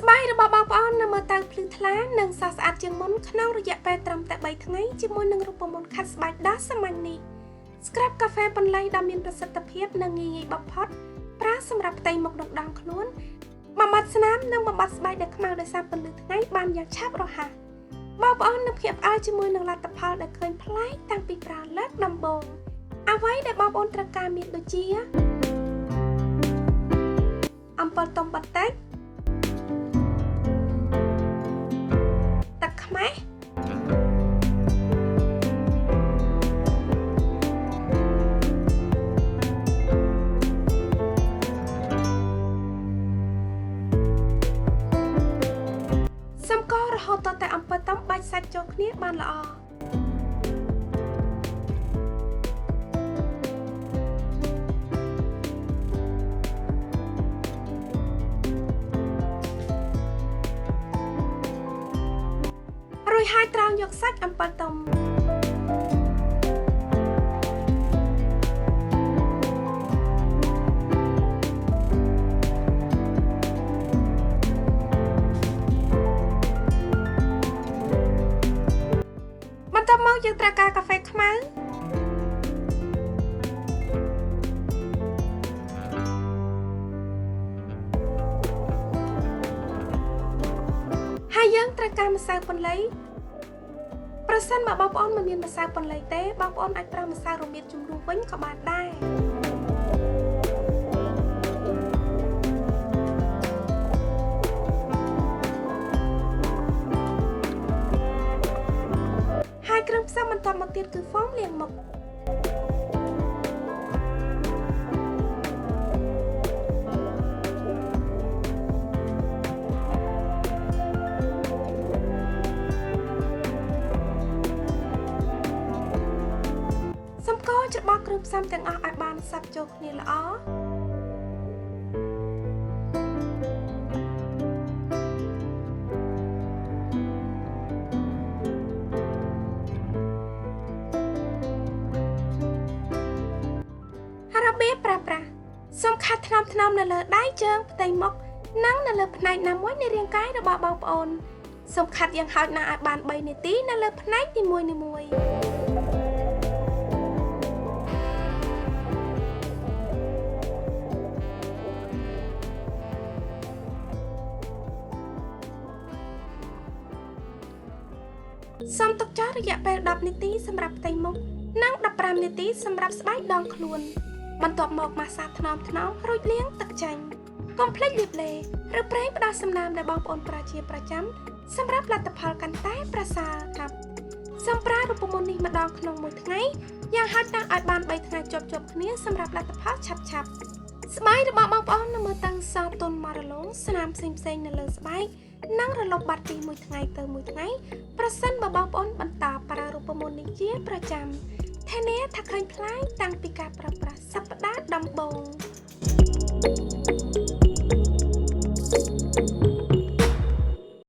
ស្បែករបស់បងប្អូននៅមើលទៅភ្លឺថ្លានិងស្រស់ស្អាតជាងមុនក្នុងរយៈពេលត្រឹមតែ3ថ្ងៃជាមួយនឹងរូបមន្តខាត់ស្បែកដ៏សាមញ្ញនេះ Scrub កាហ្វេបន្លៃដ៏មានប្រសិទ្ធភាពនិងងាយៗបំផុតប្រើសម្រាប់ផ្ទៃមុខនិងដងខ្លួនបំបត្តិស្នាមនិងបំបត្តិស្បែកដែលខ្មៅដោយសារពន្លឺថ្ងៃបានយ៉ាងឆាប់រហ័សបងប្អូននឹងភ្ញាក់ផ្អើលជាមួយនឹងលទ្ធផលដែលឃើញប្លែកតាំងពីប្រើលើកដំបូងអ្វីដែលបងប្អូនត្រូវការមានដូចជាអំពិលទុំបន្តិចទឹកខ្មេះសម្គាល់រហូតដល់តែអំពិលទុំបាច់សាច់ចូលគ្នាបានល្អហើយត្រងយកសាច់អំពិលទុំបន្ទាប់មកយើងត្រូវការកាហ្វេខ្មៅហើយយើងត្រូវការម្សៅបន្លៃប្រសិនបើបងប្អូនមិនមានម្សៅបន្លៃទេបងប្អូនអាចប្រើម្សៅរមៀតជំនួសវិញក៏បានដែរហើយគ្រឿងផ្សំបន្តមកទៀតគឺហ្វូមលាងមុខច្របល់គ្រឿងផ្សំទាំងអស់ឲ្យបានសាប់ចូលគ្នាល្អរបៀបប្រើប្រាស់សូមខាត់ថ្នមៗនៅលើដៃជើងផ្ទៃមុខនិងនៅលើផ្នែកណាមួយនៃរាងកាយរបស់បងប្អូនសូមខាត់យ៉ាងហោចណាស់ឲ្យបាន3នាទីនៅលើផ្នែកនីមួយៗសូមទុកចោលរយៈពេល10នាទីសម្រាប់ផ្ទៃមុខនិង15នាទីសម្រាប់ស្បែកដងខ្លួនបន្ទាប់មកម៉ាស្សាថ្នមៗរួចលាងទឹកចេញកុំភ្លេចលាបឡេឬប្រេងផ្ដោះសំណើមដែលបងប្អូនប្រើជាប្រចាំសម្រាប់លទ្ធផលកាន់តែប្រសើរครับសូមប្រើរូបមន្តនេះម្ដងក្នុងមួយថ្ងៃយ៉ាងហោចណាស់ឲ្យបាន3ថ្ងៃជាប់ៗគ្នាសម្រាប់លទ្ធផលឆាប់ៗស្បែករបស់បងប្អូននៅមើលតាំងសទន់មករលោងស្នាមផ្សេងៗនៅលើស្បែកនិងរលុបបាត់ពីមួយថ្ងៃទៅមួយថ្ងៃប្រសិនបើបងប្អូនបន្តប្រើរូបមន្តនេះជាប្រចាំធានាថាឃើញប្លែកតាំងពីការប្រើប្រាស់សប្តាហ៍ដំបូង